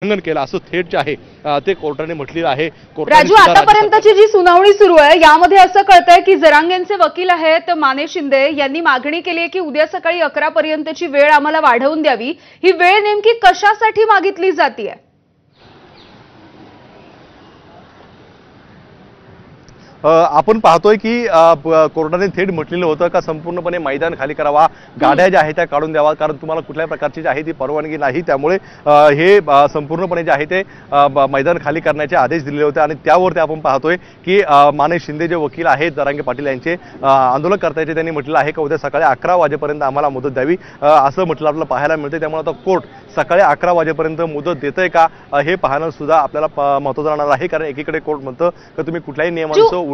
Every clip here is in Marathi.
उल्लंघन केलं असं थेट जे आहे ते कोर्टाने म्हटलेलं आहे। राजू, आतापर्यंतची जी सुनावणी सुरू आहे यामध्ये असं कळतंय की जरांगेंचे वकील आहेत माने शिंदे यांनी मागणी केली आहे की उद्या सकाळी 11 पर्यंतची वेळ आम्हाला वाढवून द्यावी। ही वेळ नेमकी कशासाठी मागितली जाते? आपण पाहतोय की कोर्टाने थेट म्हटलेलं होतं का संपूर्णपणे मैदान खाली करावा, गाड्या ज्या आहेत त्या काढून द्यावा, कारण तुम्हाला कुठल्याही प्रकारची जी आहे ती परवानगी नाही। त्यामुळे हे संपूर्णपणे जे आहे ते मैदान खाली करण्याचे आदेश दिलेले होते आणि त्यावरती आपण पाहतोय की माने शिंदे जे वकील आहेत जरांगे पाटील यांचे आंदोलनकर्त्याचे त्यांनी म्हटलं आहे की उद्या सकाळी 11 वाजेपर्यंत आम्हाला मुदत द्यावी असं म्हटलं आपल्याला पाहायला मिळते। त्यामुळे आता कोर्ट सकाळी 11 वाजेपर्यंत मुदत देतंय का हे पाहणं सुद्धा आपल्याला महत्त्वाचं राहणार आहे, कारण एकीकडे कोर्ट म्हणतं की तुम्ही कुठल्याही नियमांचं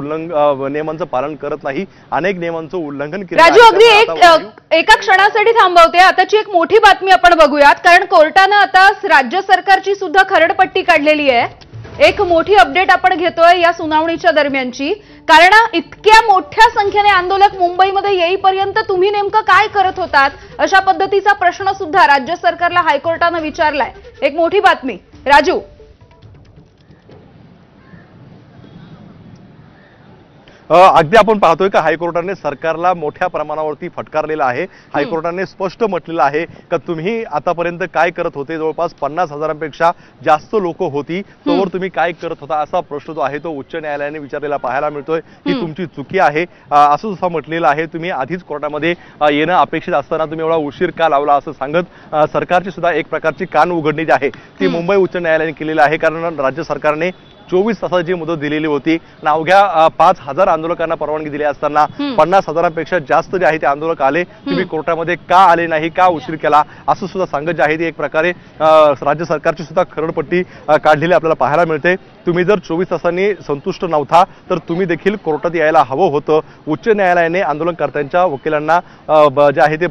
पालन करत नाही, अनेक नियमांचं उल्लंघन केलं। राजू, अगदी एका क्षणासाठी थांबवते, आताची एक मोठी बातमी आपण बघूयात, कारण कोर्टाने आता राज्य सरकारची सुद्धा खरडपट्टी काढलेली आहे। एक मोठी अपडेट आपण घेतोय या सुनावणीच्या दरम्यानची, कारण इतक्या मोठ्या संख्येने आंदोलक मुंबईमध्ये येईपर्यंत तुम्ही नेमकं काय करत होतात अशा पद्धतीचा प्रश्न सुद्धा राज्य सरकारला हायकोर्टाने विचारलाय। एक मोठी बातमी राजू। अगदी आपण पाहतोय की हायकोर्टाने सरकारला मोठ्या प्रमाणावरती फटकारलेला आहे। हायकोर्टाने स्पष्ट म्हटलेलं आहे की तुम्ही आतापर्यंत काय करत होते, जवळपास 50,000पेक्षा जास्त लोक होती, तोवर तुम्ही काय करत होता असा प्रश्न जो आहे तो उच्च न्यायालयाने विचारलेला पाहायला मिळतोय। ही तुमची चुकी आहे असं सुद्धा म्हटलेलं आहे। तुम्ही आधीच कोर्टामध्ये येणं अपेक्षित असताना तुम्ही एवढा उशीर का लावला असं सांगत सरकारची सुद्धा एक प्रकारची कान उघडणी जी आहे ती मुंबई उच्च न्यायालयाने केलेली आहे, कारण राज्य सरकारने 24 तासाची मुदत दिलेली होती। अवघ्या 5,000 आंदोलकांना परवानगी दिली असताना 50,000पेक्षा जास्त जे आहे ते आंदोलक आले, तुम्ही कोर्टामध्ये का आले नाही, का उशीर केला असं सुद्धा सांगत जे आहे ते एक प्रकारे राज्य सरकारची सुद्धा खरडपट्टी काढलेली आपल्याला पाहायला मिळते। तुम्ही जर 24 तासांनी संतुष्ट नव्हता तर तुम्ही देखील कोर्टात यायला हवं होतं। उच्च न्यायालयाने आंदोलनकर्त्यांच्या वकिलांना जे आहे ते